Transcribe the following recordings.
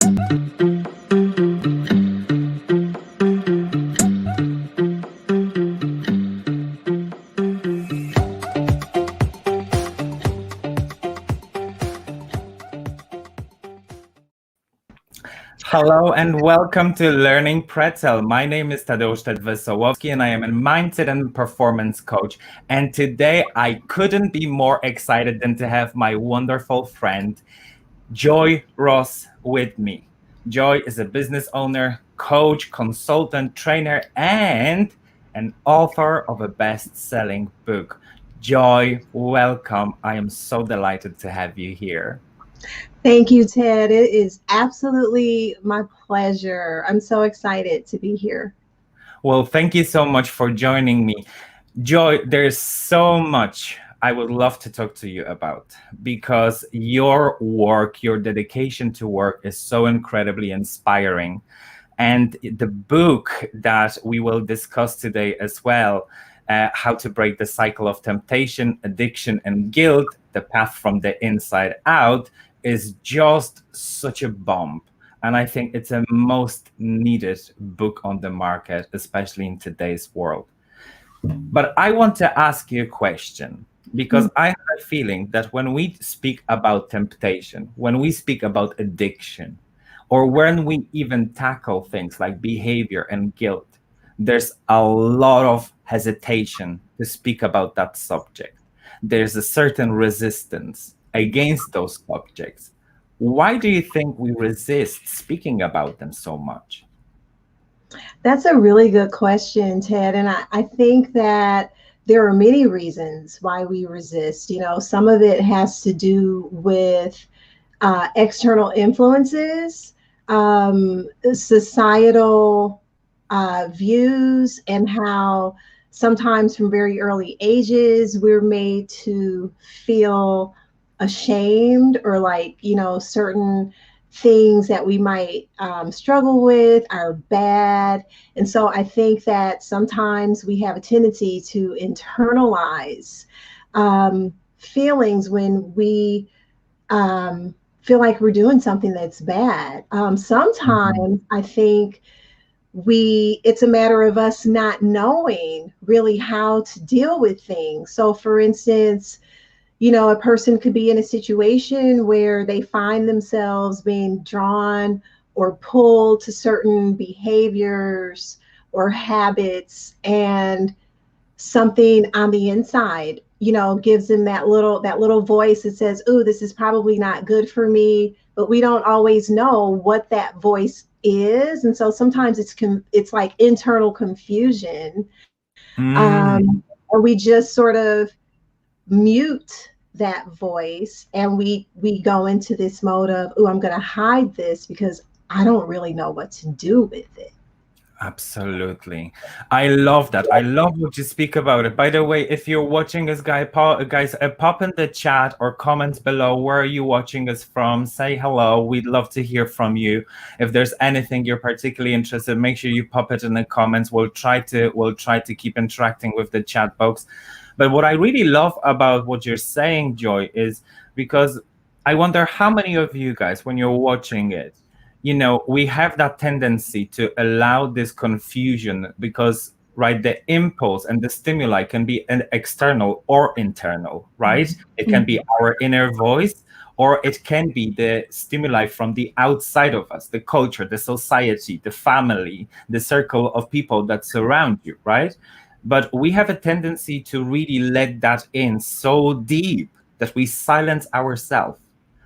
Hello and welcome to Learning Pretzel. My name is Tadeusz Wesołowski and I am a mindset and performance coach. And today I couldn't be more excited than to have my wonderful friend, Joy Ross, with me. Joy is a business owner, coach, consultant, trainer, and an author of a best-selling book. Joy, welcome. I am so delighted to have you here. Thank you, Ted. It is absolutely my pleasure. I'm so excited to be here. Well, thank you so much for joining me. Joy, there's so much I would love to talk to you about because your work, your dedication to work is so incredibly inspiring. And the book that we will discuss today as well, How to Break the Cycle of Temptation, Addiction, and Guilt, The Path from the Inside Out, is just such a bomb. And I think it's a most needed book on the market, especially in today's world. But I want to ask you a question, because I have a feeling that when we speak about temptation, when we speak about addiction, or when we even tackle things like behavior and guilt, there's a lot of hesitation to speak about that subject. There's a certain resistance against those subjects. Why do you think we resist speaking about them so much? That's a really good question, Ted. And I think that there are many reasons why we resist. You know, some of it has to do with external influences, societal views, and how sometimes from very early ages we're made to feel ashamed, or like, you know, certain things that we might struggle with are bad. And so I think that sometimes we have a tendency to internalize feelings when we feel like we're doing something that's bad. Sometimes I think it's a matter of us not knowing really how to deal with things. So for instance, you know, a person could be in a situation where they find themselves being drawn or pulled to certain behaviors or habits, and something on the inside, you know, gives them that little voice that says, "Oh, this is probably not good for me." But we don't always know what that voice is, and so sometimes it's like internal confusion, or we just sort of mute that voice, and we go into this mode of, "Oh, I'm going to hide this because I don't really know what to do with it." Absolutely. I love that. I love what you speak about it. By the way, if you're watching us, guys, pop in the chat or comment below where are you watching us from. Say hello. We'd love to hear from you. If there's anything you're particularly interested in, make sure you pop it in the comments. We'll try to keep interacting with the chat box. But what I really love about what you're saying, Joy, is because I wonder how many of you guys, when you're watching it, you know, we have that tendency to allow this confusion because, right, the impulse and the stimuli can be an external or internal, right? It can be our inner voice, or it can be the stimuli from the outside of us, the culture, the society, the family, the circle of people that surround you, right? But we have a tendency to really let that in so deep that we silence ourselves.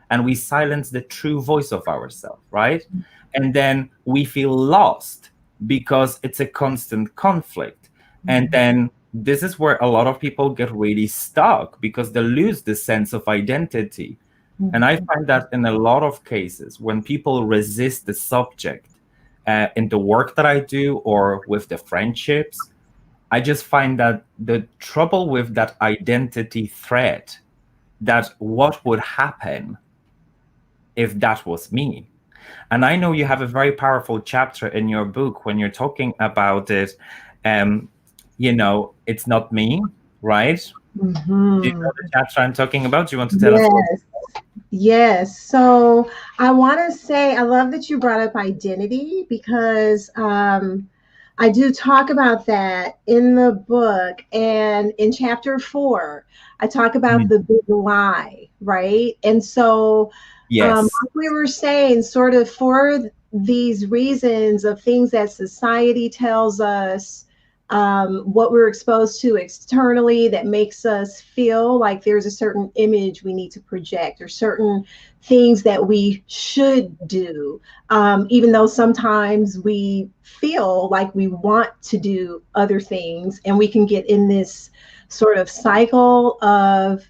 And we silence the true voice of ourselves, right? And then we feel lost because it's a constant conflict. And then this is where a lot of people get really stuck because they lose the sense of identity. And I find that in a lot of cases, when people resist the subject in the work that I do or with the friendships, I just find that the trouble with that identity threat, that what would happen if that was me. And I know you have a very powerful chapter in your book when you're talking about it. You know, it's not me, right? Do you know the chapter I'm talking about? Do you want to tell us? Yes. So I want to say, I love that you brought up identity because I do talk about that in the book. And in chapter 4, I talk about Mm. the big lie, right? And so, Yes. like we were saying, sort of for these reasons of things that society tells us, what we're exposed to externally that makes us feel like there's a certain image we need to project or certain things that we should do, even though sometimes we feel like we want to do other things, and we can get in this sort of cycle of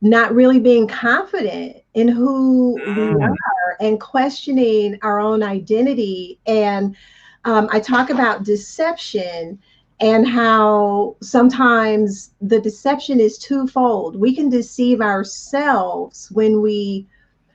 not really being confident in who we Mm. are and questioning our own identity. And I talk about deception and how sometimes the deception is twofold. We can deceive ourselves when we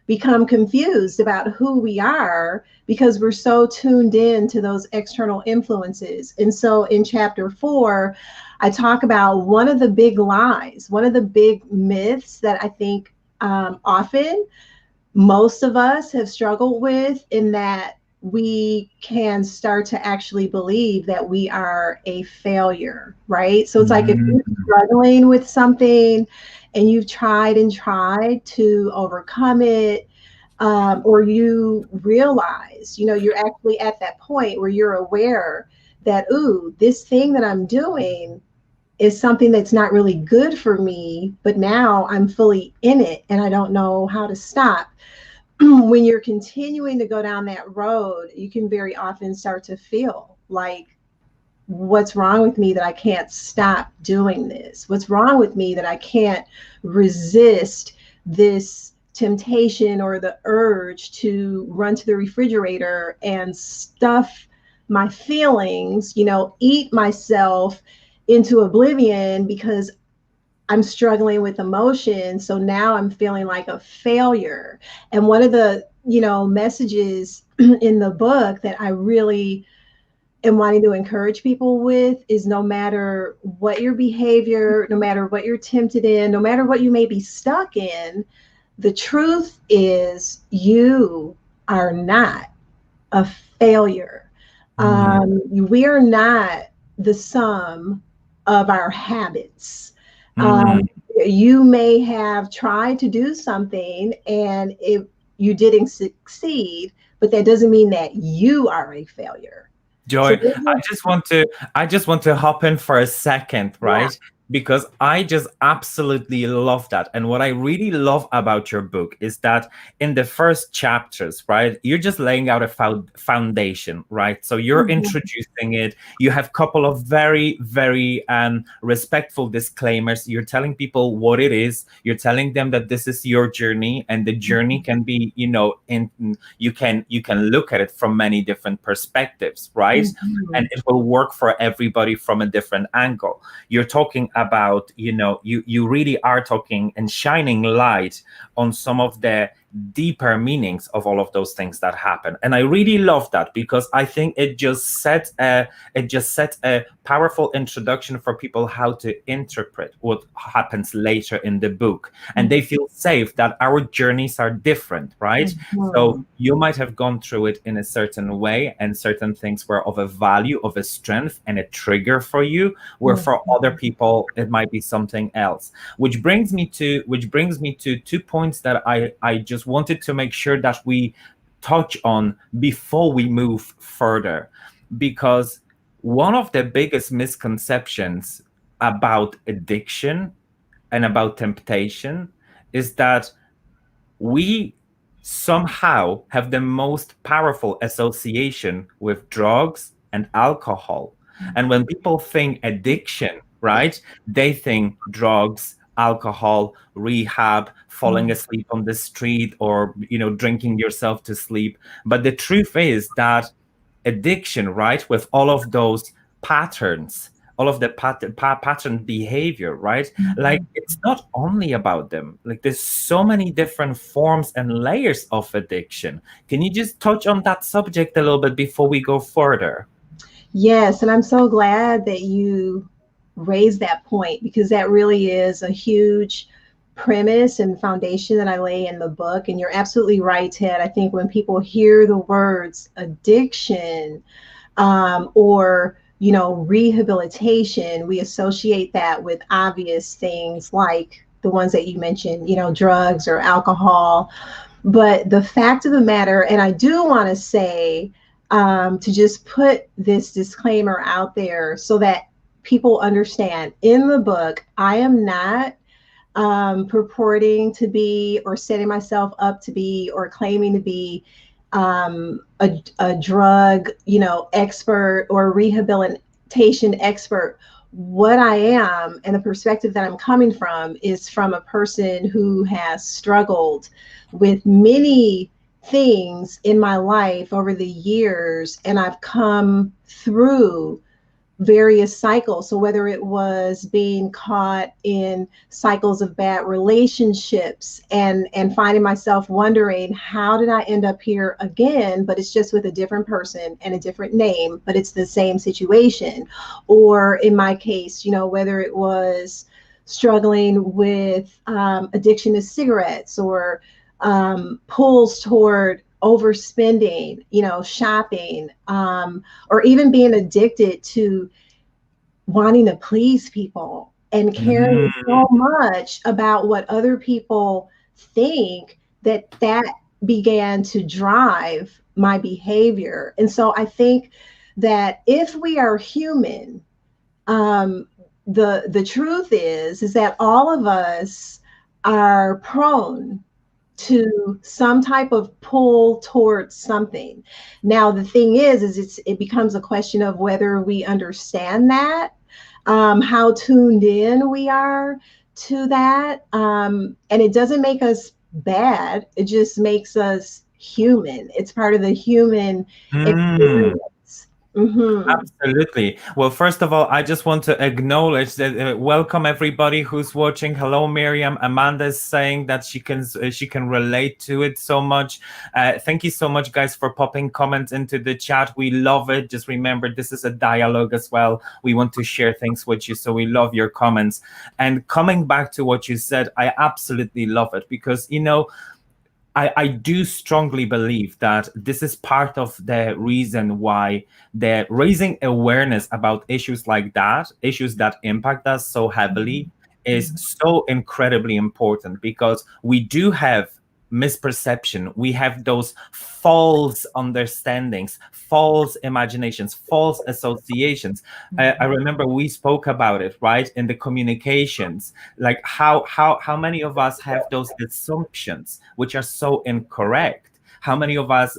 become confused about who we are because we're so tuned in to those external influences. And so in chapter 4, I talk about one of the big lies, one of the big myths that I think often most of us have struggled with, in that we can start to actually believe that we are a failure, right? So it's like if Mm. you're struggling with something and you've tried and tried to overcome it, or you realize, you're actually at that point where you're aware that, ooh, this thing that I'm doing is something that's not really good for me, but now I'm fully in it and I don't know how to stop. When you're continuing to go down that road, you can very often start to feel like, what's wrong with me that I can't stop doing this? What's wrong with me that I can't resist this temptation or the urge to run to the refrigerator and stuff my feelings, eat myself into oblivion because I'm struggling with emotion. So now I'm feeling like a failure. And one of the, messages in the book that I really am wanting to encourage people with is, no matter what your behavior, no matter what you're tempted in, no matter what you may be stuck in, the truth is you are not a failure. Mm. We are not the sum of our habits. Mm. You may have tried to do something and you didn't succeed, but that doesn't mean that you are a failure. So, Joy, I just want to hop in for a second, yeah. right? Because I just absolutely love that. And what I really love about your book is that in the first chapters, right, you're just laying out a foundation, right? So you're Mhm. introducing it. You have a couple of very, very respectful disclaimers. You're telling people what it is. You're telling them that this is your journey, and the journey can be, you can look at it from many different perspectives, right? And Mhm. it will work for everybody from a different angle. You're talking about, you really are talking and shining light on some of the deeper meanings of all of those things that happen. And I really love that, because I think it just sets a powerful introduction for people how to interpret what happens later in the book, and they feel safe that our journeys are different, right? So Mhm. you might have gone through it in a certain way, and certain things were of a value, of a strength, and a trigger for you, where Mhm. for other people it might be something else. Which brings me to 2 points that I just wanted to make sure that we touch on before we move further. Because one of the biggest misconceptions about addiction and about temptation is that we somehow have the most powerful association with drugs and alcohol. And when people think addiction, right, they think drugs, alcohol, rehab, falling Mhm. asleep on the street, or drinking yourself to sleep. But the truth is that addiction, right, with all of those patterns, all of the pattern behavior, right, like it's not only about them. Like there's so many different forms and layers of addiction. Can you just touch on that subject a little bit before we go further? Yes, and I'm so glad that you raised that point, because that really is a huge premise and foundation that I lay in the book. And you're absolutely right, Ted. I think when people hear the words addiction, or rehabilitation, we associate that with obvious things like the ones that you mentioned, drugs or alcohol. But the fact of the matter, and I do want to say, to just put this disclaimer out there so that people understand, in the book, I am not purporting to be or setting myself up to be or claiming to be a drug, expert or rehabilitation expert. What I am and the perspective that I'm coming from is from a person who has struggled with many things in my life over the years, and I've come through various cycles. So whether it was being caught in cycles of bad relationships and finding myself wondering, how did I end up here again? But it's just with a different person and a different name, but it's the same situation. Or in my case, whether it was struggling with addiction to cigarettes, or pulls toward overspending, shopping, or even being addicted to wanting to please people and caring so much about what other people think, that began to drive my behavior. And so I think that if we are human, the truth is that all of us are prone to some type of pull towards something. Now, the thing is it becomes a question of whether we understand that, how tuned in we are to that. And it doesn't make us bad. It just makes us human. It's part of the human experience. Mm-hmm. Absolutely. Well, first of all, I just want to acknowledge that welcome everybody who's watching. Hello, Miriam. Amanda is saying that she can relate to it so much. Thank you so much, guys, for popping comments into the chat. We love it. Just remember, this is a dialogue as well. We want to share things with you, so we love your comments. And coming back to what you said, I absolutely love it because, I do strongly believe that this is part of the reason why the raising awareness about issues like that, issues that impact us so heavily, is so incredibly important, because we do have misperception. We have those false understandings, false imaginations, false associations. I remember we spoke about it, right, in the communications, like how many of us have those assumptions which are so incorrect. How many of us,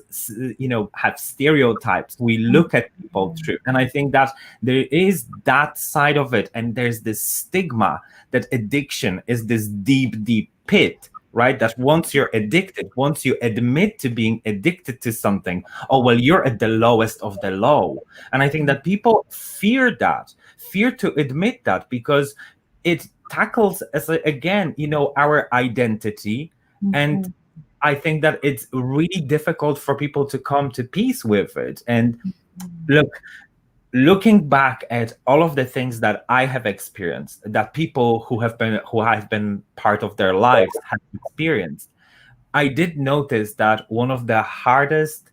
have stereotypes we look at people through? And I think that there is that side of it, and there's this stigma that addiction is this deep, deep pit, right? That once you're addicted, once you admit to being addicted to something, oh, well, you're at the lowest of the low. And I think that people fear to admit that, because it tackles, again, our identity. And I think that it's really difficult for people to come to peace with it. And looking back at all of the things that I have experienced, that people who have been part of their lives have experienced, I did notice that one of the hardest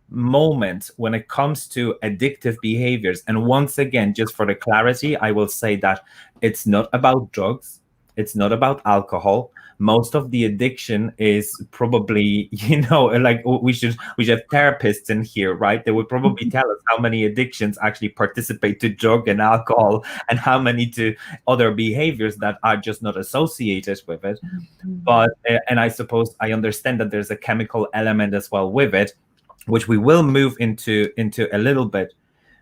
moments when it comes to addictive behaviors, and once again, just for the clarity, I will say that it's not about drugs, it's not about alcohol. Most of the addiction is probably, like we should have therapists in here, right? They would probably tell us how many addictions actually participate to drug and alcohol, and how many to other behaviors that are just not associated with it. But and I suppose I understand that there's a chemical element as well with it, which we will move into a little bit.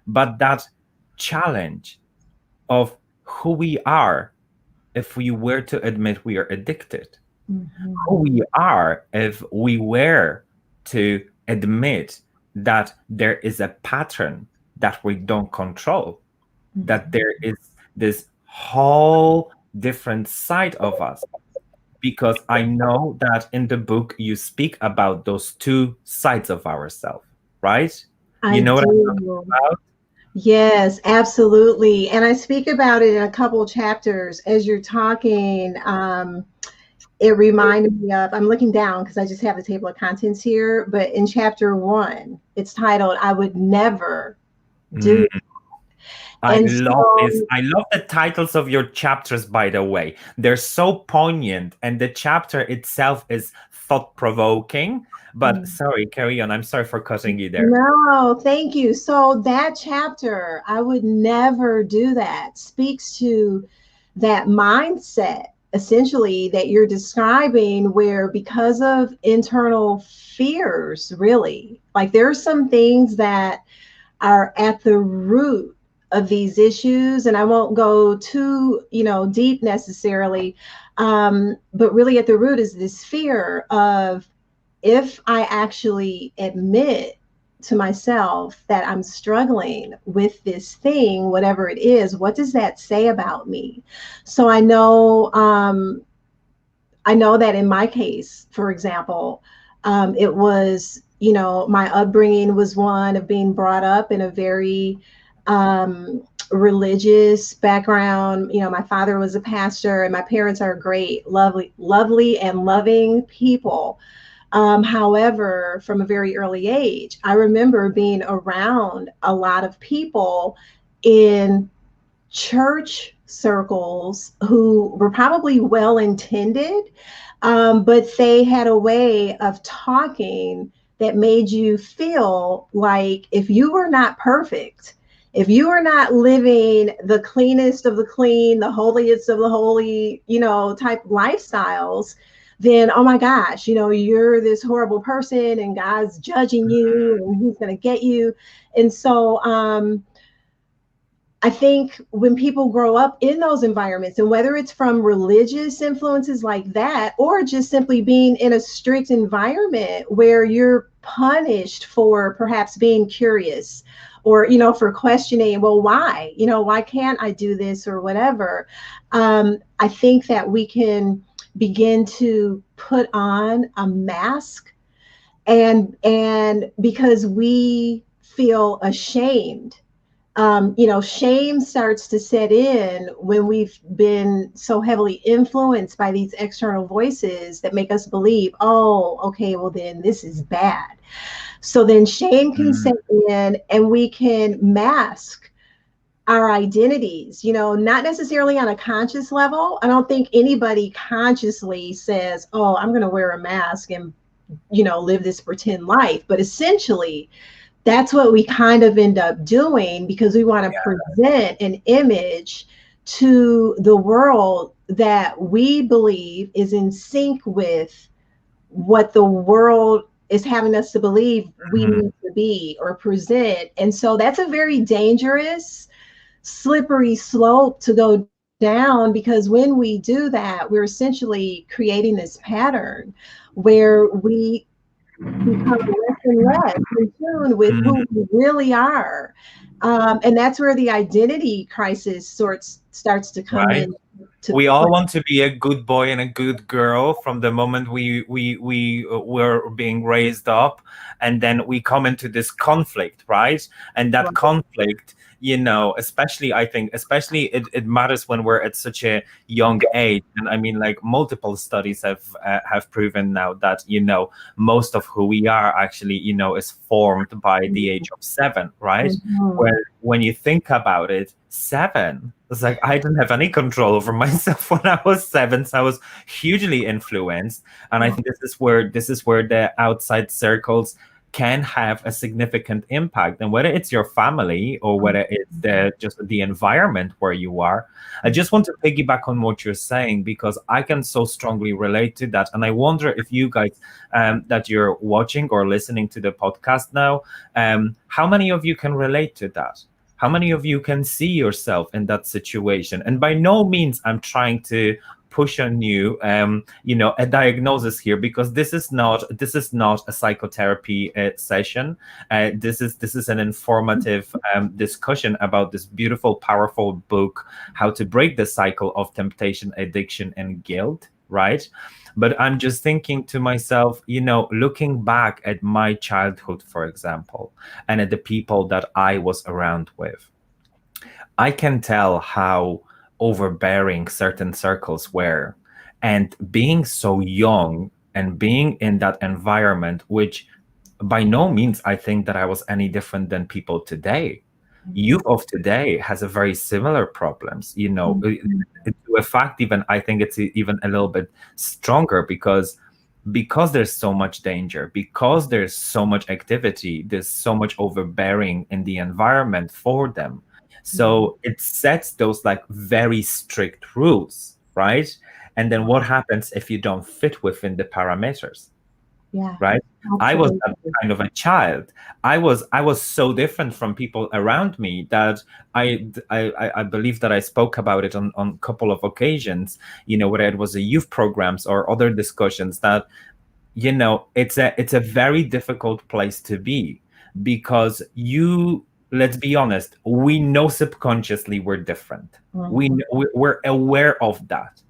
But that challenge of who we are if we were to admit we are addicted, who we are if we were to admit that there is a pattern that we don't control, that there is this whole different side of us. Because I know that in the book you speak about those two sides of ourselves, right? I What I'm talking do. about? Yes, absolutely. And I speak about it in a couple of chapters as you're talking. it reminded me of, I'm looking down because I just have the table of contents here, but in chapter 1, it's titled, I Would Never Do. Mm. I And love this. so, I love the titles of your chapters, by the way. They're so poignant, and the chapter itself is thought-provoking. But sorry, carry on. I'm sorry for cutting you there. no, thank you. So that chapter, I would never do that, speaks to that mindset essentially that you're describing, where because of internal fears, really, like there are some things that are at the root of these issues, and I won't go too deep necessarily, but really at the root is this fear of, if I actually admit to myself that I'm struggling with this thing, whatever it is, what does that say about me? So I know that in my case, for example, it was, my upbringing was one of being brought up in a very religious background. My father was a pastor, and my parents are great, lovely, and loving people. However, from a very early age, I remember being around a lot of people in church circles who were probably well intended, but they had a way of talking that made you feel like if you were not perfect, if you were not living the cleanest of the clean, the holiest of the holy, type lifestyles, then oh my gosh, you're this horrible person and God's judging you and he's going to get you. And so, I think when people grow up in those environments, and whether it's from religious influences like that, or just simply being in a strict environment where you're punished for perhaps being curious, or, for questioning, well, why can't I do this or whatever? I think that we can begin to put on a mask, and because we feel ashamed, shame starts to set in when we've been so heavily influenced by these external voices that make us believe, oh, okay, well, then this is bad. So then shame can set in, and we can mask our identities, not necessarily on a conscious level. I don't think anybody consciously says, oh, I'm going to wear a mask and, live this pretend life. But essentially, that's what we kind of end up doing, because we want to present an image to the world that we believe is in sync with what the world is having us to believe we need to be or present. And so that's a very dangerous, slippery slope to go down, because when we do that, we're essentially creating this pattern where we become less and less in tune with who we really are. And that's where the identity crisis starts to come Right. in. We all want to be a good boy and a good girl from the moment we were being raised up, and then we come into this conflict, right? And that conflict, especially, I think, especially it matters when we're at such a young age. And I mean, like, multiple studies have proven now that most of who we are actually is formed by the age of 7, right? Where when you think about it, 7. It's like I didn't have any control over myself when I was 7, so I was hugely influenced. And I think this is where the outside circles can have a significant impact. And whether it's your family or whether it's just the environment where you are, I just want to piggyback on what you're saying, because I can so strongly relate to that. And I wonder if you guys that you're watching or listening to the podcast now, how many of you can relate to that? How many of you can see yourself in that situation? And by no means I'm trying to push on you, a diagnosis here, because this is not a psychotherapy session. This is an informative discussion about this beautiful, powerful book, How to Break the Cycle of Temptation, Addiction, and Guilt. Right? But I'm just thinking to myself, looking back at my childhood, for example, and at the people that I was around with, I can tell how overbearing certain circles were. And being so young and being in that environment, which by no means I think that I was any different than people today. Youth of today has a very similar problems, to a fact. Even I think it's even a little bit stronger, because there's so much danger, because there's so much activity, there's so much overbearing in the environment for them. So it sets those like very strict rules, right? And then what happens if you don't fit within the parameters? Yeah, Right? I was absolutely. that kind of a child. I was so different from people around me that I believe that I spoke about it on a couple of occasions, whether it was a youth programs or other discussions, that it's a very difficult place to be, because let's be honest, we know subconsciously we're different. We're aware of that,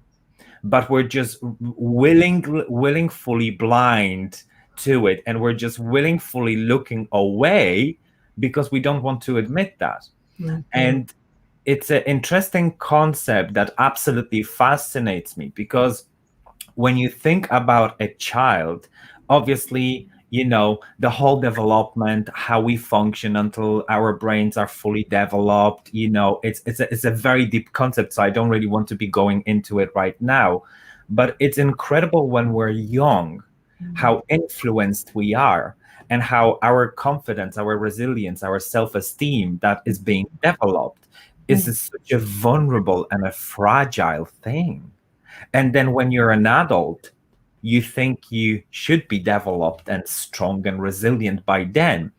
but we're just willingly blind to it, and we're just willingly looking away because we don't want to admit that. And it's an interesting concept that absolutely fascinates me, because when you think about a child, obviously, the whole development, how we function until our brains are fully developed, it's a very deep concept. So I don't really want to be going into it right now. But it's incredible when we're young, how influenced we are, and how our confidence, our resilience, our self-esteem that is being developed such a vulnerable and a fragile thing. And then when you're an adult, you think you should be developed and strong and resilient by then,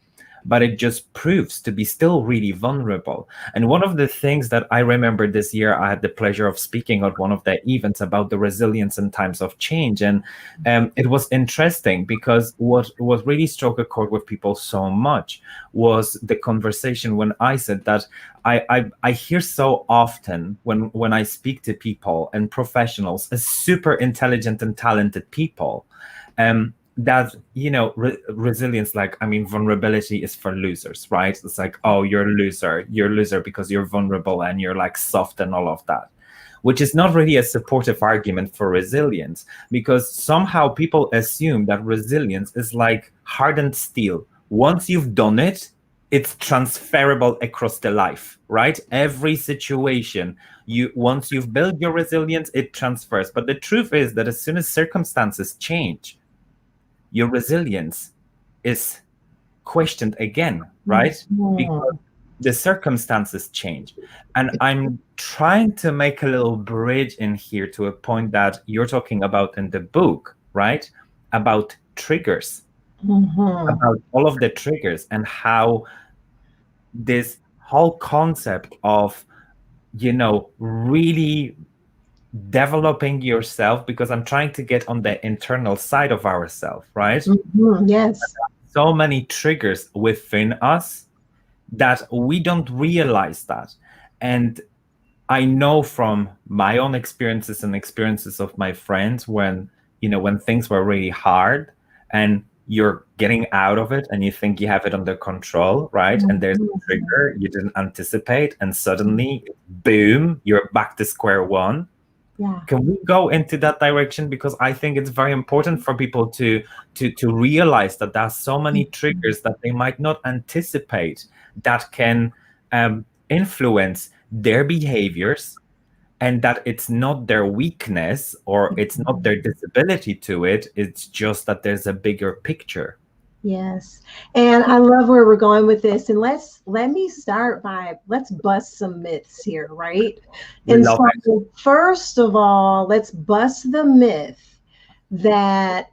but it just proves to be still really vulnerable. And one of the things that I remember this year, I had the pleasure of speaking at one of the events about the resilience in times of change. And it was interesting, because what really struck a chord with people so much was the conversation when I said that I hear so often when I speak to people and professionals, as super intelligent and talented people, that resilience, like, I mean, vulnerability is for losers, right? It's like, oh, you're a loser because you're vulnerable and you're like soft and all of that, which is not really a supportive argument for resilience, because somehow people assume that resilience is like hardened steel. Once you've done it, it's transferable across the life, right? Every situation, once you've built your resilience, it transfers. But the truth is that as soon as circumstances change, your resilience is questioned again, right? Because the circumstances change. And I'm trying to make a little bridge in here to a point that you're talking about in the book, right? About triggers, about all of the triggers, and how this whole concept of, really developing yourself, because I'm trying to get on the internal side of ourselves, right? Yes. So many triggers within us that we don't realize that. And I know from my own experiences and experiences of my friends, when things were really hard and you're getting out of it and you think you have it under control, right? And there's a trigger you didn't anticipate, and suddenly, boom, you're back to square one. Yeah. Can we go into that direction? Because I think it's very important for people to realize that there's so many triggers that they might not anticipate that can influence their behaviors, and that it's not their weakness or it's not their disability to it. It's just that there's a bigger picture. Yes. And I love where we're going with this. And let me start by, let's bust some myths here, right? We And love it. so first of all, let's bust the myth that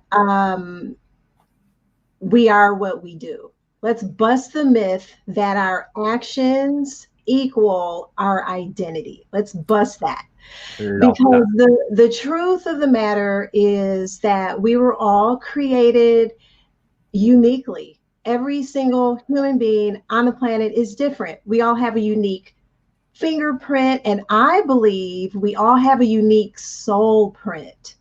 we are what we do. Let's bust the myth that our actions equal our identity. Let's bust that. Love Because that. the truth of the matter is that we were all created uniquely. Every single human being on the planet is different. We all have a unique fingerprint, and I believe we all have a unique soul print.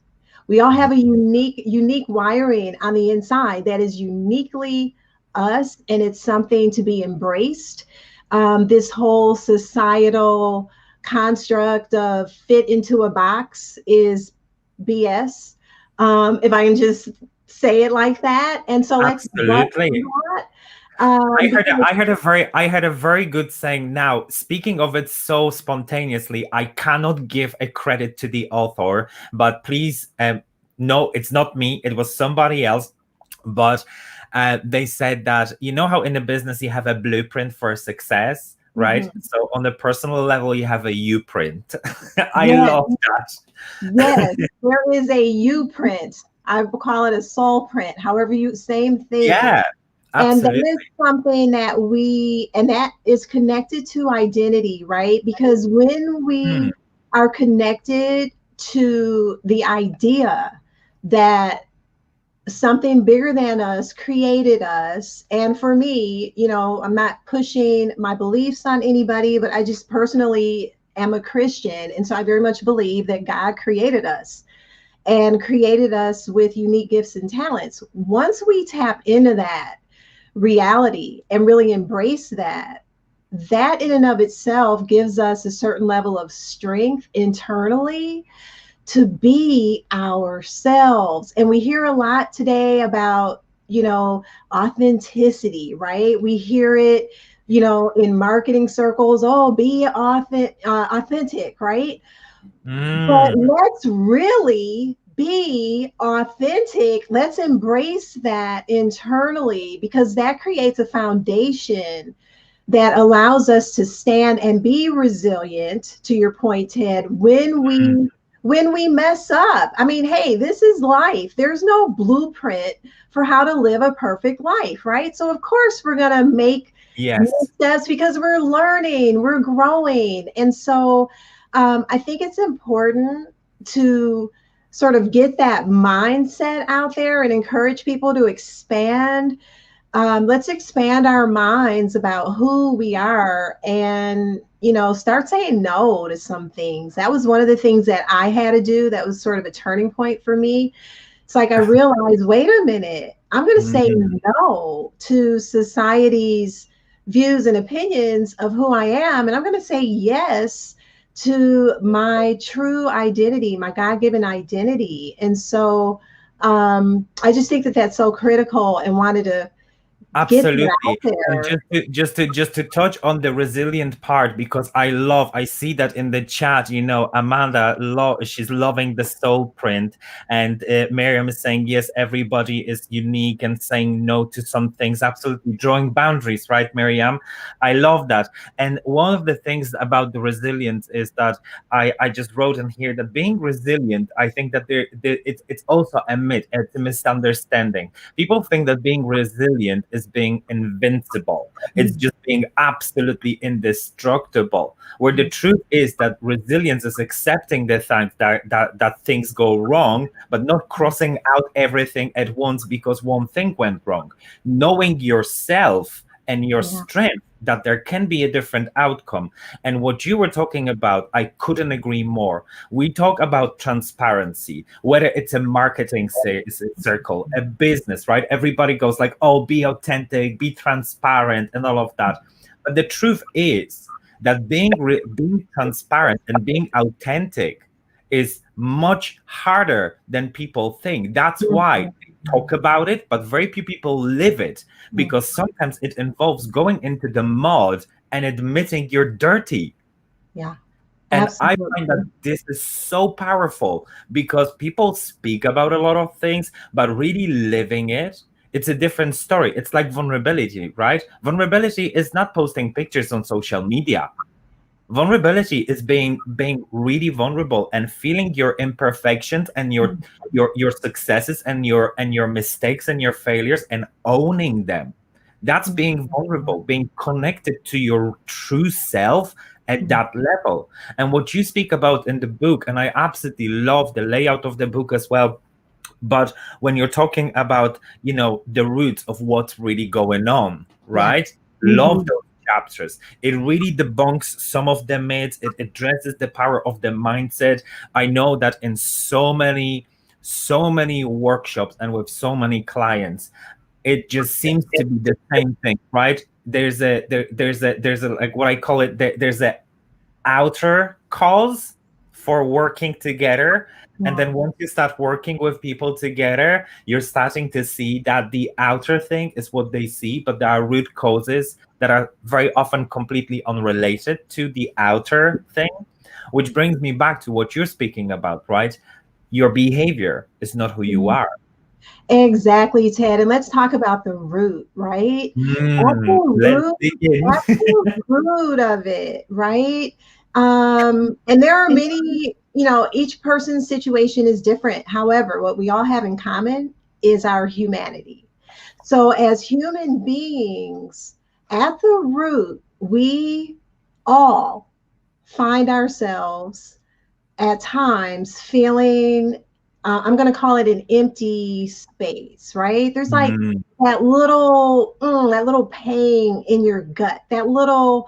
We all have a unique wiring on the inside that is uniquely us, and it's something to be embraced. This whole societal construct of fit into a box is BS, if I can just say it like that. And so let's bust Absolutely. that. Because I heard a very good saying. Now, speaking of it so spontaneously, I cannot give a credit to the author, but please, no, it's not me. It was somebody else. But they said that, you know how in the business you have a blueprint for success, right? Mhm. So on the personal level, you have a U print. I Yes, love that. yes, there is a U print. I would call it a soul print. However, you same thing. Yeah, And that absolutely. is something that and that is connected to identity, right? Because when Hmm. we are connected to the idea that something bigger than us created us, and for me, I'm not pushing my beliefs on anybody, but I just personally am a Christian. And so I very much believe that God created us and created us with unique gifts and talents. Once we tap into that reality and really embrace that, that in and of itself gives us a certain level of strength internally to be ourselves. And we hear a lot today about, authenticity, right? We hear it, in marketing circles, oh, be authentic, right? But Mm. let's really be authentic. Let's embrace that internally, because that creates a foundation that allows us to stand and be resilient, to your point, Ted, when we mess up. I mean, hey, this is life. There's no blueprint for how to live a perfect life, right? So of course we're going to make Yes. missteps because we're learning, we're growing. And so I think it's important to sort of get that mindset out there and encourage people to expand. Let's expand our minds about who we are, and start saying no to some things. That was one of the things that I had to do. That was sort of a turning point for me. It's like I realized, wait a minute, I'm going to say Mm. no to society's views and opinions of who I am, and I'm going to say yes to my true identity, my God-given identity. And so I just think that that's so critical, and wanted to get that out Absolutely. And there. just to touch on the resilient part, because I see that in the chat, Amanda she's loving the soul print, and Miriam is saying yes, everybody is unique, and saying no to some things. Absolutely, drawing boundaries, right, Miriam? I love that. And one of the things about the resilience is that I just wrote in here that being resilient, I think that it's also a myth, it's a misunderstanding. People think that being resilient is being invincible. It's just being absolutely indestructible. Where the truth is that resilience is accepting the fact that things go wrong, but not crossing out everything at once because one thing went wrong. Knowing yourself and your Yeah. strength, that there can be a different outcome. And what you were talking about, I couldn't agree more. We talk about transparency, whether it's a marketing circle, a business, right? Everybody goes like, oh, be authentic, be transparent, and all of that. But the truth is that being transparent and being authentic is much harder than people think. That's why they talk about it, but very few people live it, because sometimes it involves going into the mud and admitting you're dirty. Yeah, And I find that absolutely. this is so powerful, because people speak about a lot of things, but really living it, it's a different story. It's like vulnerability, right? Vulnerability is not posting pictures on social media. Vulnerability is being really vulnerable and feeling your imperfections and your successes and your mistakes and your failures, and owning them. That's being vulnerable, being connected to your true self at that level. And what you speak about in the book, and I absolutely love the layout of the book as well, but when you're talking about, the roots of what's really going on, Yeah. right? Love Mhm. those chapters. It really debunks some of the myths. It addresses the power of the mindset. I know that in so many workshops and with so many clients, it just seems to be the same thing, right? There's a like what I call it, there's a outer cause for working together. And then Wow. once you start working with people together, you're starting to see that the outer thing is what they see, but there are root causes that are very often completely unrelated to the outer thing, which brings me back to what you're speaking about, right? Your behavior is not who you are. Exactly, Ted. And let's talk about the root, right? At the Let's root, dig in. at the root of it, right? And there are many, each person's situation is different. However, what we all have in common is our humanity. So, as human beings, at the root, we all find ourselves at times feeling, I'm going to call it an empty space, right? There's like Mm, that little pain in your gut, that little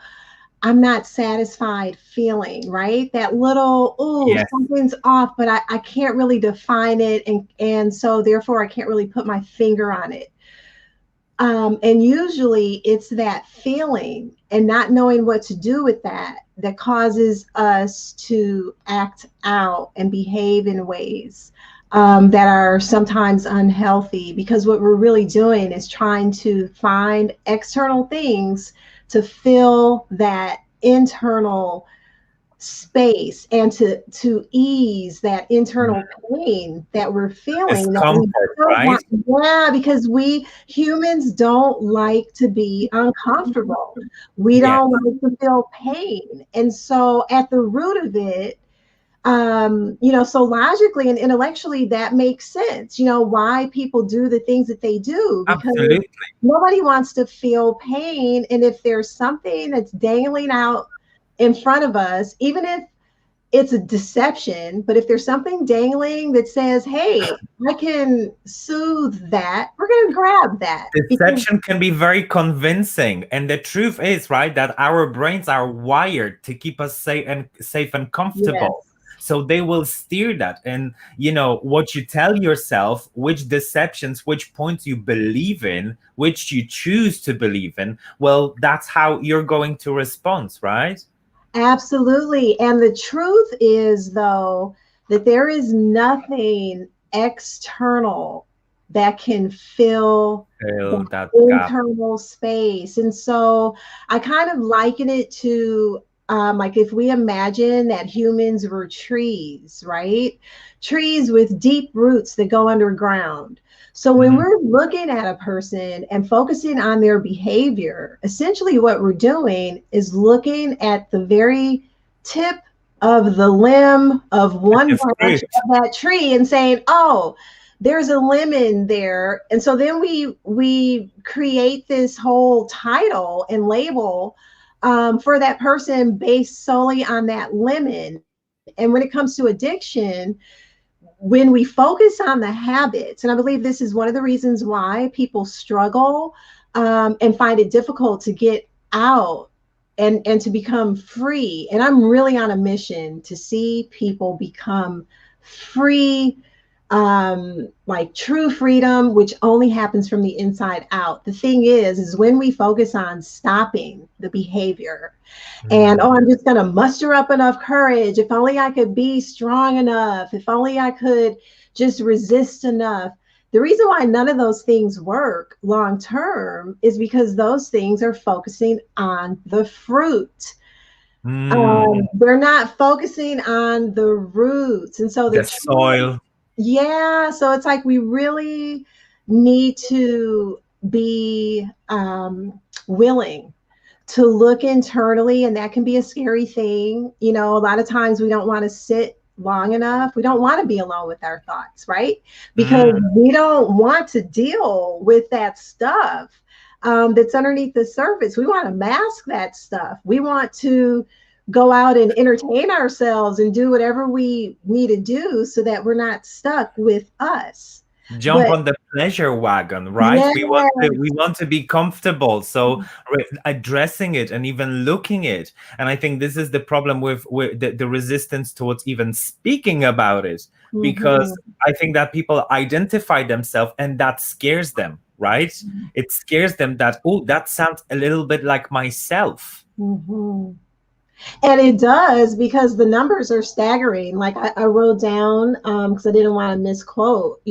I'm not satisfied feeling, right? That little, oh, yes, something's off, but I can't really define it. And so therefore I can't really put my finger on it. And usually it's that feeling and not knowing what to do with that that causes us to act out and behave in ways that are sometimes unhealthy, because what we're really doing is trying to find external things to fill that internal space and to ease that internal pain that we're feeling that we discomfort, don't right? want. Yeah, because we humans don't like to be uncomfortable. We Yes, don't like to feel pain. And so at the root of it, so logically and intellectually that makes sense, why people do the things that they do, because absolutely. nobody wants to feel pain. And if there's something that's dangling out in front of us, even if it's a deception, but if there's something dangling that says, hey, I can soothe that, we're going to grab that because, Deception can be very convincing, and the truth is, right, that our brains are wired to keep us safe and comfortable. yes, So they will steer that, and what you tell yourself, which deceptions, which points you believe in, which you choose to believe in. Well, that's how you're going to respond, right? absolutely. And the truth is, though, that there is nothing external that can fill Fill that that gap. internal space. And so I kind of liken it to, like, if we imagine that humans were trees, right? Trees with deep roots that go underground. So when Mhm. we're looking at a person and focusing on their behavior, essentially what we're doing is looking at the very tip of the limb of And one the branch fruit. of that tree and saying, oh, there's a lemon there. And so then we create this whole title and label for that person based solely on that lemon. And when it comes to addiction, when we focus on the habits, and I believe this is one of the reasons why people struggle and find it difficult to get out and to become free. And I'm really on a mission to see people become free, like true freedom, which only happens from the inside out. The thing is when we focus on stopping the behavior and, oh, Mm. I'm just going to muster up enough courage. If only I could be strong enough. If only I could just resist enough. The reason why none of those things work long term is because those things are focusing on the fruit. Mm. They're not focusing on the roots. And so The the truth, soil. yeah, so it's like we really need to be willing to look internally, and that can be a scary thing. A lot of times we don't want to sit long enough. We don't want to be alone with our thoughts, right? Because Mm. we don't want to deal with that stuff that's underneath the surface. We want to mask that stuff. We want to go out and entertain ourselves and do whatever we need to do so that we're not stuck with us. Jump But on the pleasure wagon, right? yeah, We want to be comfortable. So addressing it and even looking it. And I think this is the problem with the resistance towards even speaking about it. Because mhm, I think that people identify themselves and that scares them, right? It scares them that, oh, that sounds a little bit like myself. mhm. And it does, because the numbers are staggering. Like I wrote down, because I didn't want to misquote,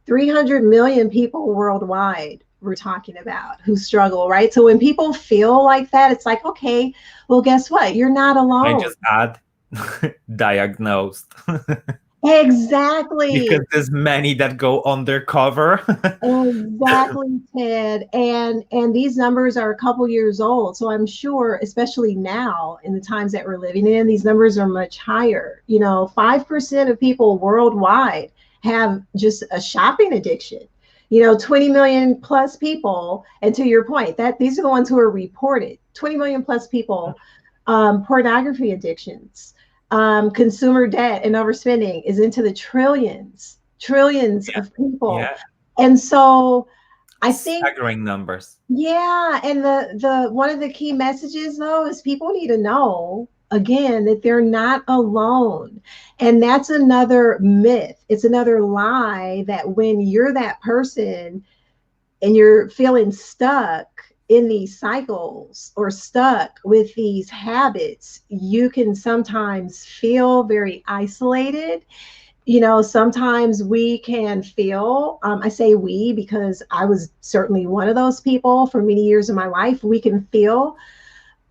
300 million people worldwide we're talking about who struggle, right? So when people feel like that, it's like, okay, well, guess what? You're not I alone. just add diagnosed because Exactly. there's many that go undercover. Exactly, Ted. And these numbers are a couple years old. So I'm sure, especially now in the times that we're living in, these numbers are much higher. 5% of people worldwide have just a shopping addiction. 20 million plus people, and to your point, that these are the ones who are reported. 20 million plus people, pornography addictions, consumer debt and overspending is into the trillions Yeah, of people. yeah, And so I think, staggering numbers. yeah, and the one of the key messages though is people need to know again that they're not alone. And that's another myth. It's another lie that when you're that person and you're feeling stuck in these cycles or stuck with these habits, you can sometimes feel very isolated. Sometimes we can feel, I say we because I was certainly one of those people for many years of my life. We can feel,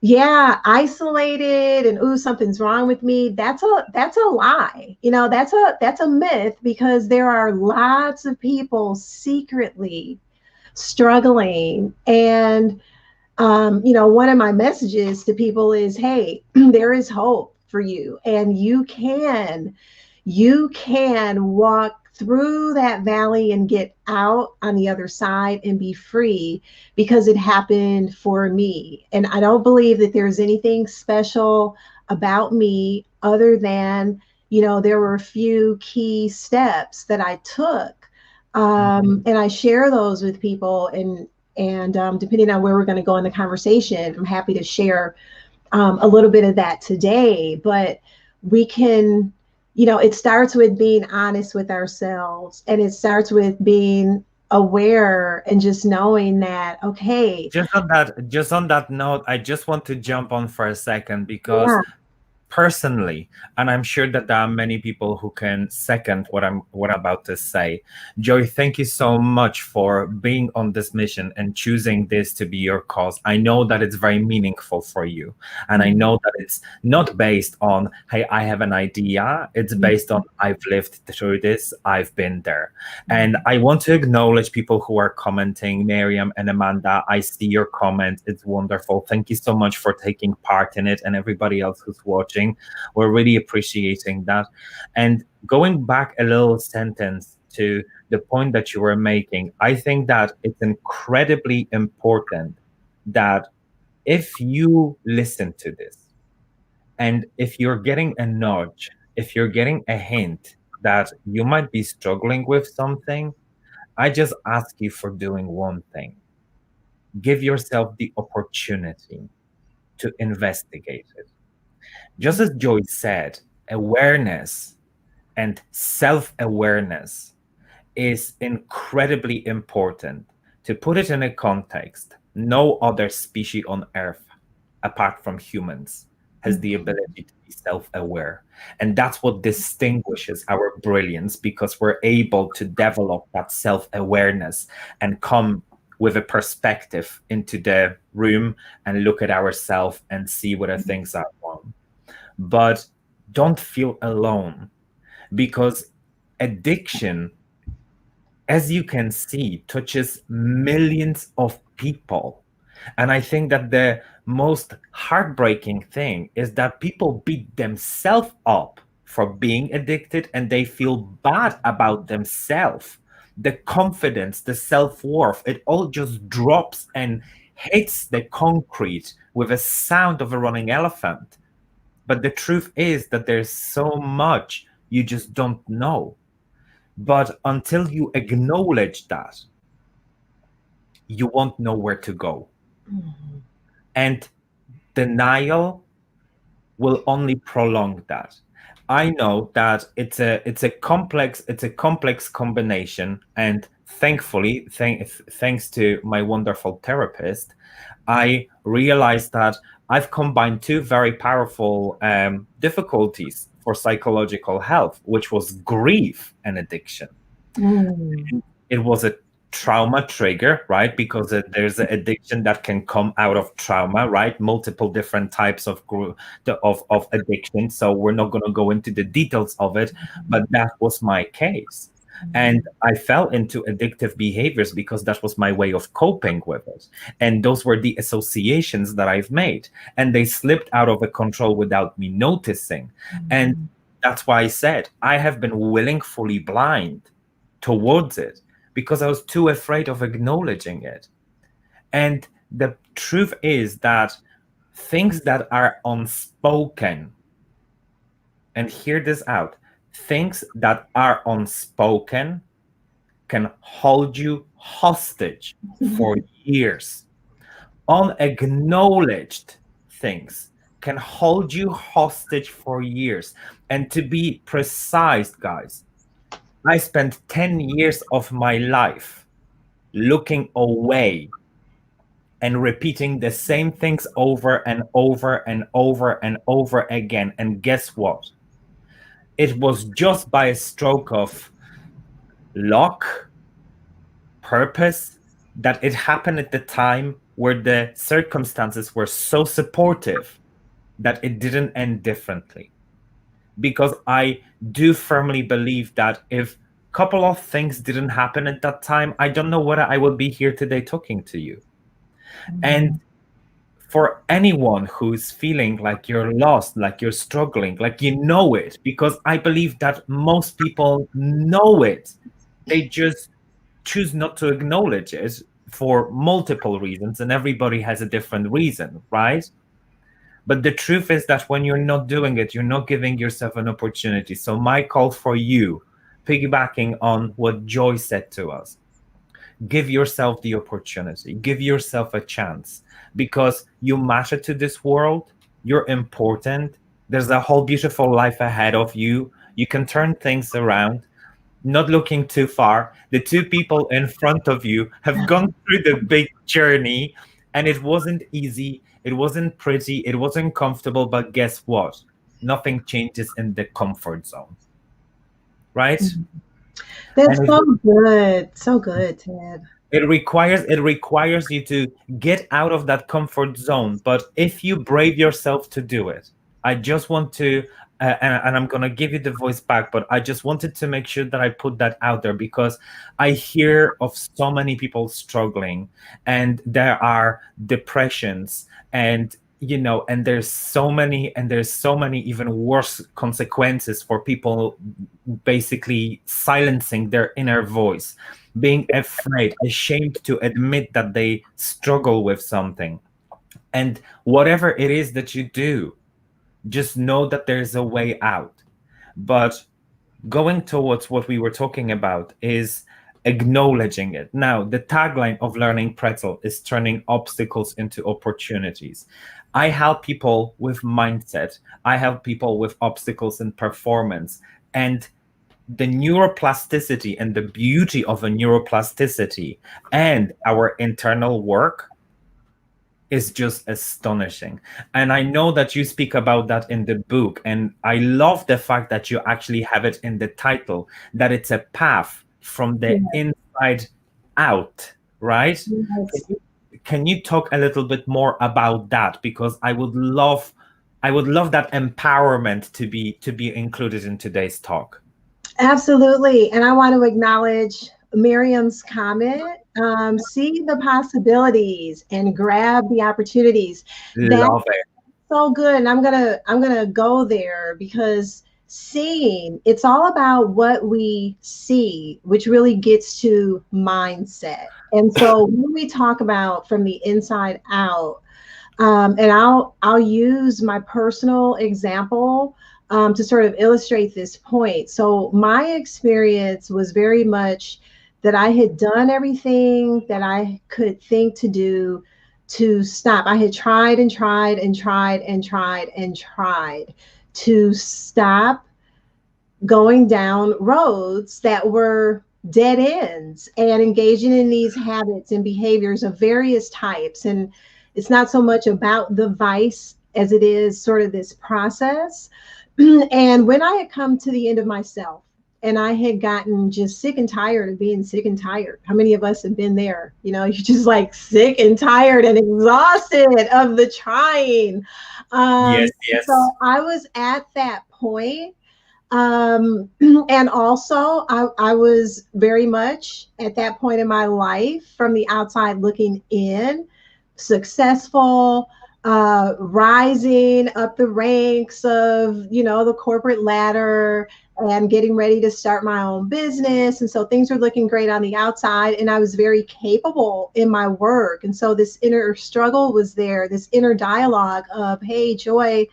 yeah, isolated and ooh, something's wrong with me. That's a lie. That's a myth, because there are lots of people secretly struggling. And one of my messages to people is, hey, there is hope for you, and you can walk through that valley and get out on the other side and be free, because it happened for me. And I don't believe that there's anything special about me other than, there were a few key steps that I took. Mhm. And I share those with people, and depending on where we're going to go in the conversation, I'm happy to share a little bit of that today. But we can, it starts with being honest with ourselves, and it starts with being aware and just knowing that, okay, Just on that note, I just want to jump on for a second because yeah, personally, and I'm sure that there are many people who can second what I'm about to say. Joy, thank you so much for being on this mission and choosing this to be your cause. I know that it's very meaningful for you, and I know that it's not based on, hey, I have an idea. It's based on, I've lived through this, I've been there. And I want to acknowledge people who are commenting. Miriam and Amanda, I see your comment. It's wonderful. Thank you so much for taking part in it, and everybody else who's watching. We're really appreciating that. And going back a little sentence to the point that you were making, I think that it's incredibly important that if you listen to this, and if you're getting a nudge, if you're getting a hint that you might be struggling with something, I just ask you for doing one thing. Give yourself the opportunity to investigate it. Just as Joy said, awareness and self awareness is incredibly important. To put it in a context, no other species on Earth, apart from humans, has the ability to be self aware. And that's what distinguishes our brilliance, because we're able to develop that self awareness and come with a perspective into the room and look at ourselves and see whether things are wrong. But don't feel alone, because addiction, as you can see, touches millions of people. And I think that the most heartbreaking thing is that people beat themselves up for being addicted, and they feel bad about themselves. The confidence, the self worth, it all just drops and hits the concrete with a sound of a running elephant. But the truth is that there's so much you just don't know. But until you acknowledge that, you won't know where to go. And denial will only prolong that. I know that it's a complex combination, and thankfully, thanks to my wonderful therapist, I realized that I've combined two very powerful difficulties for psychological health, which was grief and addiction. Mm. It was a trauma trigger, right? Because there's an addiction that can come out of trauma, right? Multiple different types of addiction. So we're not going to go into the details of it, but that was my case. And I fell into addictive behaviors because that was my way of coping with it. And those were the associations that I've made. And they slipped out of control without me noticing. And that's why I said I have been willingly blind towards it because I was too afraid of acknowledging it. And the truth is that things that are unspoken, and hear this out, things that are unspoken can hold you hostage for years. Unacknowledged things can hold you hostage for years. And to be precise, guys, I spent 10 years of my life looking away and repeating the same things over and over and over and over again. And guess what? It was just by a stroke of luck, purpose, that it happened at the time where the circumstances were so supportive that it didn't end differently. Because I do firmly believe that if a couple of things didn't happen at that time, I don't know whether I would be here today talking to you. And for anyone who's feeling like you're lost, like you're struggling, like you know it, because I believe that most people know it, they just choose not to acknowledge it for multiple reasons, and everybody has a different reason, right? But the truth is that when you're not doing it, you're not giving yourself an opportunity. So my call for you, piggybacking on what Joy said to us, give yourself the opportunity, give yourself a chance, because you matter to this world, you're important, there's a whole beautiful life ahead of you, you can turn things around. Not looking too far, the two people in front of you have gone through the big journey, and it wasn't easy, it wasn't pretty, it wasn't comfortable, but guess what? Nothing changes in the comfort zone, right? That's And so good, Ted. it requires you to get out of that comfort zone. But if you brave yourself to do it, I just want to and I'm going to give you the voice back, but I just wanted to make sure that I put that out there, because I hear of so many people struggling, and there are depressions, and there's so many even worse consequences for people basically silencing their inner voice, being afraid, ashamed to admit that they struggle with something. And whatever it is that you do, just know that there's a way out. But going towards what we were talking about is acknowledging it. Now, the tagline of Learning Pretzel is turning obstacles into opportunities. I help people with mindset. I help people with obstacles in performance. And the neuroplasticity and the beauty of a neuroplasticity and our internal work is just astonishing. And I know that you speak about that in the book. And I love the fact that you actually have it in the title, that it's a path from the inside out, right? Yes. Can you talk a little bit more about that? Because I would love that empowerment to be included in today's talk. Absolutely. And I want to acknowledge Miriam's comment. See the possibilities and grab the opportunities. That's Love it. so good. And I'm gonna go there, because seeing, it's all about what we see, which really gets to mindset. And so when we talk about from the inside out, and I'll use my personal example to sort of illustrate this point. So my experience was very much that I had done everything that I could think to do to stop. I had tried and tried and tried and tried and tried to stop going down roads that were dead ends and engaging in these habits and behaviors of various types. And it's not so much about the vice as it is sort of this process. And when I had come to the end of myself and I had gotten just sick and tired of being sick and tired, how many of us have been there? You know, you're just like sick and tired and exhausted of the trying. Yes, yes. So I was at that point. And also, I was very much at that point in my life from the outside looking in, successful, rising up the ranks of, you know, the corporate ladder and getting ready to start my own business. And so things were looking great on the outside, and I was very capable in my work. And so this inner struggle was there, this inner dialogue of, hey, Joy,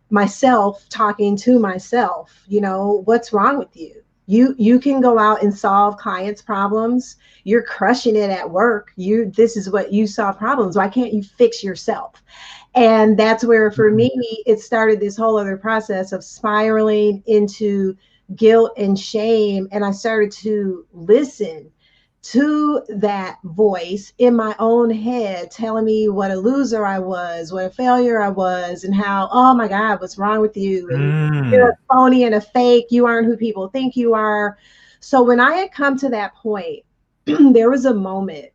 myself talking to myself, you know, what's wrong with you? You can go out and solve clients' problems. You're crushing it at work. This is what you solve problems. Why can't you fix yourself? And that's where for me it started this whole other process of spiraling into guilt and shame. And I started to listen to that voice in my own head telling me what a loser I was, what a failure I was, and how, oh my God, what's wrong with you? And you're a Mm. phony and a fake. You aren't who people think you are. So when I had come to that point, there was a moment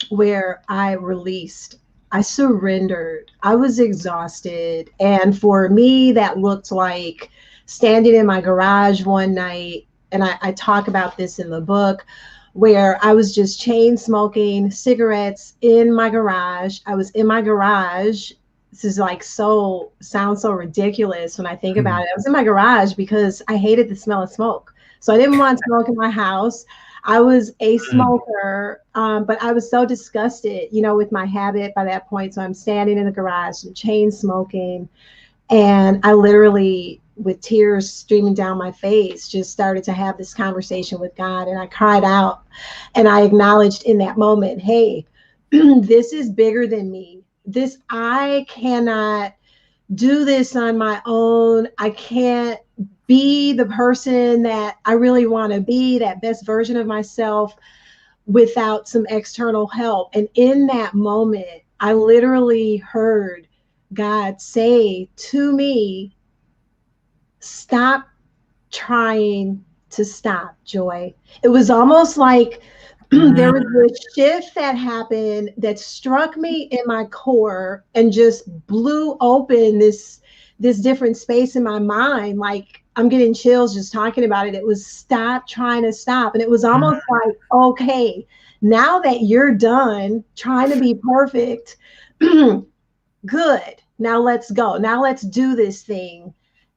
where I released, I surrendered, I was exhausted. And for me, that looked like standing in my garage one night. And I talk about this in the book, where I was just chain smoking cigarettes in my garage. I was in my garage. This is like sounds so ridiculous when I think about it. I was in my garage because I hated the smell of smoke. So I didn't want smoke in my house. I was a Mm. smoker, but I was so disgusted, you know, with my habit by that point. So I'm standing in the garage and chain smoking. And I literally, with tears streaming down my face, just started to have this conversation with God. And I cried out and I acknowledged in that moment, hey, this is bigger than me. I cannot do this on my own. I can't be the person that I really want to be, that best version of myself, without some external help. And in that moment, I literally heard God say to me, stop trying to stop, Joy. It was almost like there Mm. was this shift that happened that struck me in my core and just blew open this different space in my mind. Like, I'm getting chills just talking about it. It was stop trying to stop. And it was Mm. almost like, okay, now that you're done trying to be perfect, good. Now let's go. Now let's do this thing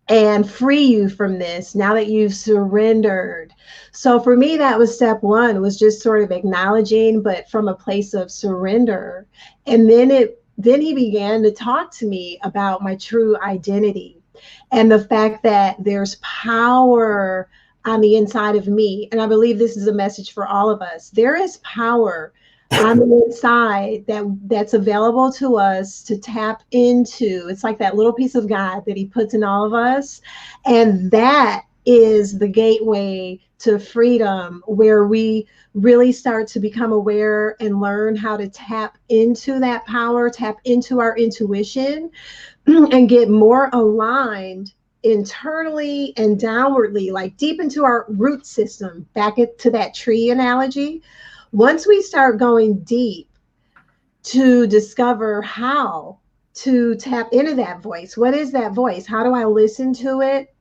and free you from this now that you've surrendered. So for me, that was step one, was just sort of acknowledging, but from a place of surrender. And then he began to talk to me about my true identity and the fact that there's power on the inside of me. And I believe this is a message for all of us. There is power on the inside that's available to us to tap into. It's like that little piece of God that he puts in all of us. And that is the gateway to freedom, where we really start to become aware and learn how to tap into that power, tap into our intuition, and get more aligned internally and downwardly, like deep into our root system, back to that tree analogy. Once we start going deep to discover how to tap into that voice, what is that voice? How do I listen to it?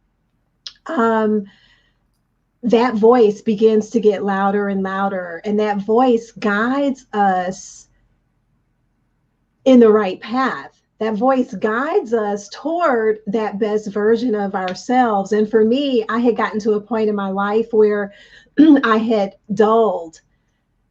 Um, that voice begins to get louder and louder, and that voice guides us in the right path. That voice guides us toward that best version of ourselves. And for me, I had gotten to a point in my life where I had dulled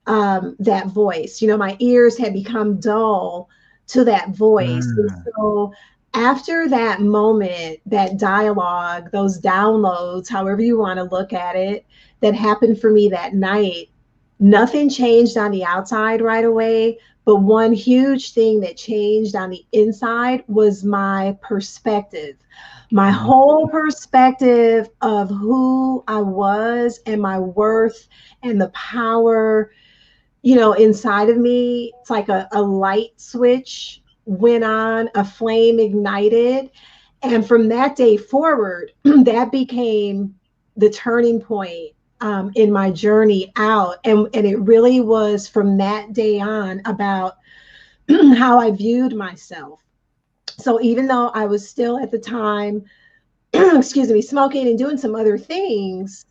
that voice. You know, my ears had become dull to that voice. And Mm. so after that moment, that dialogue, those downloads, however you want to look at it, that happened for me that night, nothing changed on the outside right away. But one huge thing that changed on the inside was my perspective. My Mm, whole perspective of who I was and my worth and the power, inside of me, it's like a light switch went on, a flame ignited. And from that day forward, that became the turning point in my journey out. And it really was from that day on about how I viewed myself. So even though I was still at the time, excuse me, smoking and doing some other things,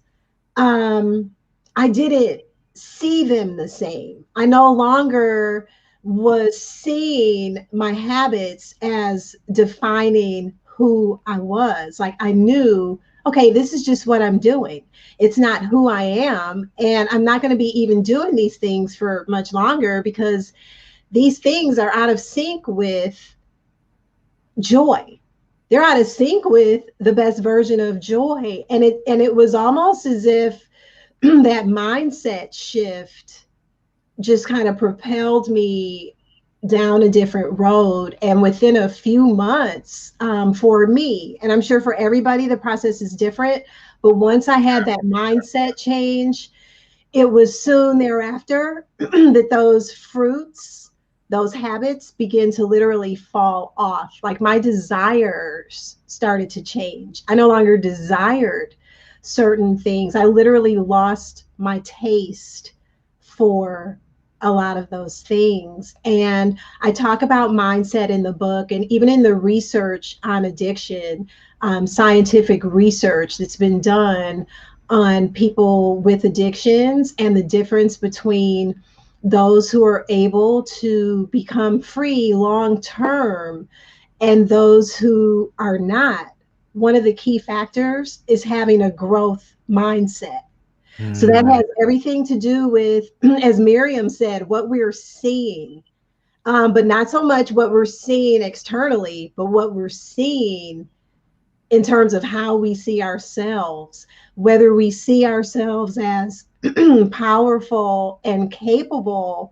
um, I didn't see them the same. I no longer was seeing my habits as defining who I was. Like I knew, okay, this is just what I'm doing. It's not who I am. And I'm not going to be even doing these things for much longer because these things are out of sync with joy. They're out of sync with the best version of joy. And it was almost as if that mindset shift just kind of propelled me down a different road. And within a few months, for me, and I'm sure for everybody, the process is different. But once I had that mindset change, it was soon thereafter that those fruits, those habits begin to literally fall off. Like my desires started to change. I no longer desired certain things. I literally lost my taste for a lot of those things. And I talk about mindset in the book and even in the research on addiction, scientific research that's been done on people with addictions and the difference between those who are able to become free long term and those who are not. One of the key factors is having a growth mindset. So that mm. has everything to do with, as Miriam said, what we're seeing, but not so much what we're seeing externally, but what we're seeing in terms of how we see ourselves, whether we see ourselves as powerful and capable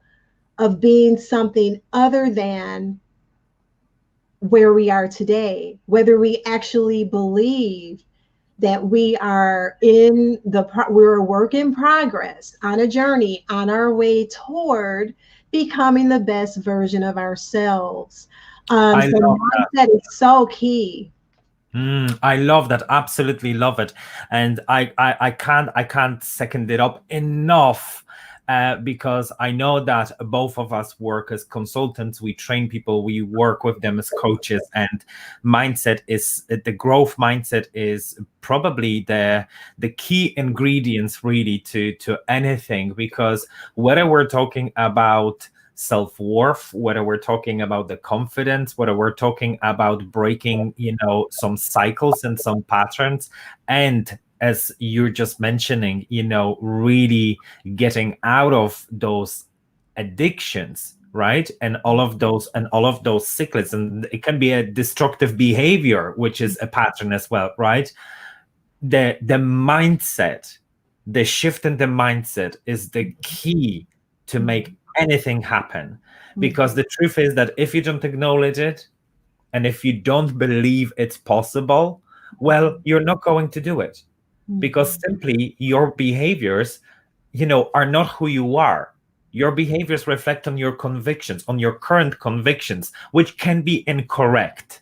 of being something other than where we are today, whether we actually believe that we are we're a work in progress on a journey on our way toward becoming the best version of ourselves. I So love that. mindset is so key. I love that. Absolutely love it. And I can't second it up enough. Because I know that both of us work as consultants, we train people, we work with them as coaches, and the growth mindset is probably the key ingredients really to anything. Because whether we're talking about self-worth, whether we're talking about the confidence, whether we're talking about breaking some cycles and some patterns, and as you're just mentioning, really getting out of those addictions, right? And all of those cycles, and it can be a destructive behavior, which is a pattern as well, right? The mindset, the shift in the mindset is the key to make anything happen. Because the truth is that if you don't acknowledge it, and if you don't believe it's possible, well, you're not going to do it. Because simply your behaviors, are not who you are. Your behaviors reflect on your convictions, on your current convictions, which can be incorrect.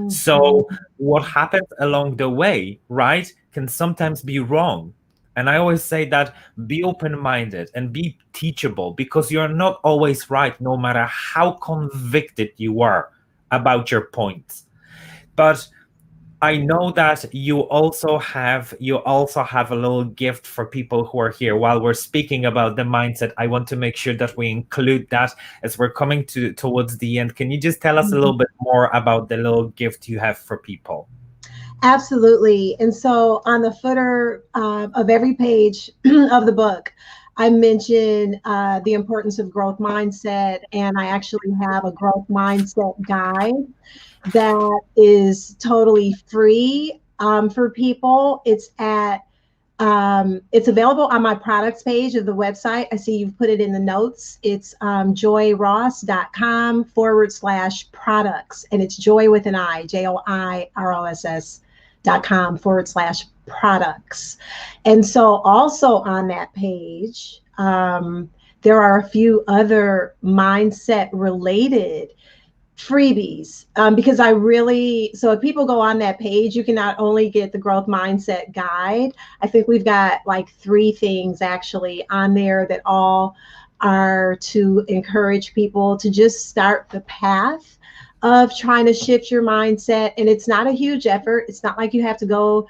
So what happens along the way, right, can sometimes be wrong. And I always say that be open-minded and be teachable, because you're not always right, no matter how convicted you are about your points. But I know that you also have a little gift for people who are here. While we're speaking about the mindset, I want to make sure that we include that as we're coming towards the end. Can you just tell us a little bit more about the little gift you have for people? Absolutely. And so on the footer of every page of the book, I mention the importance of growth mindset, and I actually have a growth mindset guide that is totally free for people. It's at It's available on my products page of the website. I see you've put it in the notes. It's joyross.com/products. And it's joy with an I, joyross.com/products. And so also on that page, there are a few other mindset related freebies, because so if people go on that page, you can not only get the growth mindset guide. I think we've got like 3 things actually on there that all are to encourage people to just start the path of trying to shift your mindset. And it's not a huge effort. It's not like you have to go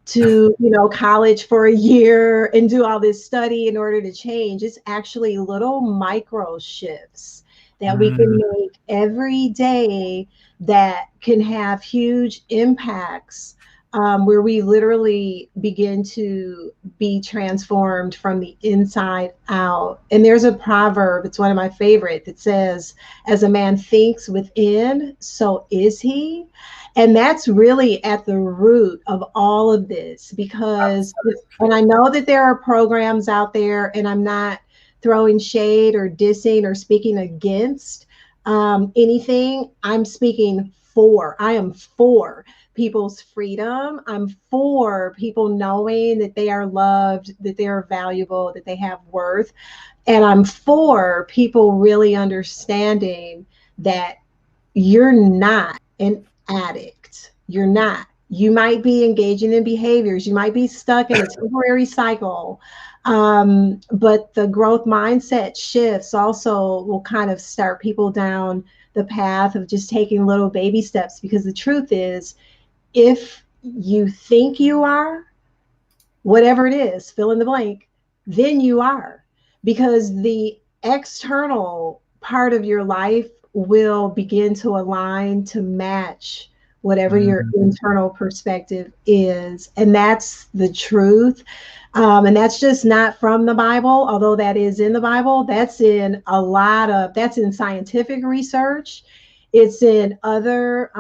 to college for a year and do all this study in order to change. It's actually little micro shifts that we can make every day that can have huge impacts, where we literally begin to be transformed from the inside out. And there's a proverb, it's one of my favorite, that says, as a man thinks within, so is he. And that's really at the root of all of this, because, and I know that there are programs out there, and I'm not throwing shade or dissing or speaking against anything. I'm speaking for. I am for people's freedom. I'm for people knowing that they are loved, that they are valuable, that they have worth. And I'm for people really understanding that you're not an addict. You're not. You might be engaging in behaviors. You might be stuck in a temporary cycle. But the growth mindset shifts also will kind of start people down the path of just taking little baby steps, because the truth is, if you think you are, whatever it is, fill in the blank, then you are, because the external part of your life will begin to align to match whatever your internal perspective is. And that's the truth. And that's just not from the Bible, although that is in the Bible. That's in that's in scientific research. It's in other,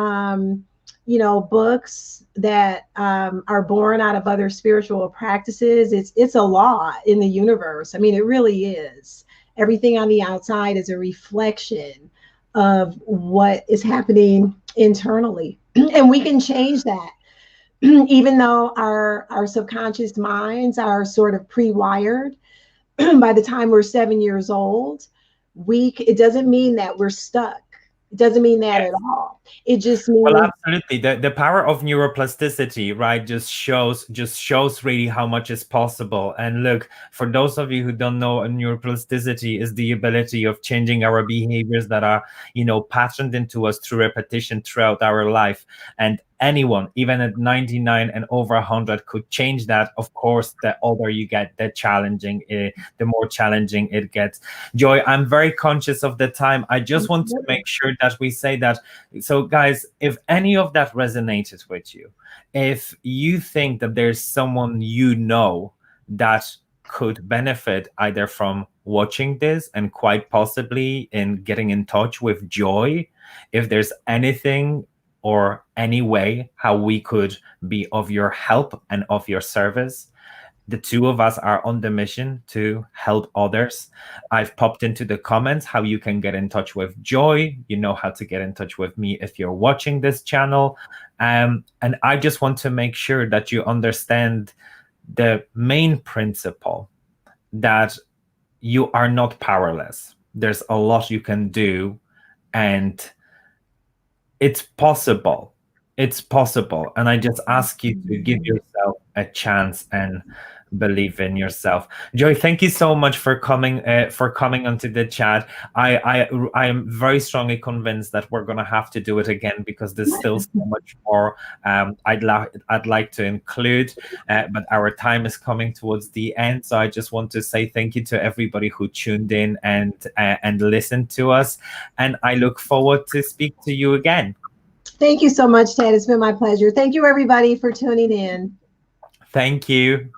books that are born out of other spiritual practices. It's a law in the universe. I mean, it really is. Everything on the outside is a reflection of what is happening internally. And we can change that. Even though our subconscious minds are sort of pre-wired by the time we're 7 years old, it doesn't mean that we're stuck. It doesn't mean that at all. It just means, well, absolutely. The power of neuroplasticity, right, just shows really how much is possible. And look, for those of you who don't know, neuroplasticity is the ability of changing our behaviors that are, patterned into us through repetition throughout our life. And anyone, even at 99 and over 100, could change that. Of course, the older you get, the more challenging it gets. Joy, I'm very conscious of the time. I just want to make sure that we say that. So guys, if any of that resonated with you, if you think that there's someone that could benefit either from watching this and quite possibly in getting in touch with Joy, if there's anything or any way how we could be of your help and of your service, the two of us are on the mission to help others. I've popped into the comments how you can get in touch with Joy. You know how to get in touch with me if you're watching this channel. And I just want to make sure that you understand the main principle, that you are not powerless. There's a lot you can do, and it's possible. It's possible. And I just ask you to give yourself a chance and believe in yourself. Joy, thank you so much for coming onto the chat. I am very strongly convinced that we're going to have to do it again, because there's still so much more I'd like to include, but our time is coming towards the end. So I just want to say thank you to everybody who tuned in and listened to us, and I look forward to speak to you again. Thank you so much, Ted. It's been my pleasure. Thank you, everybody, for tuning in. Thank you.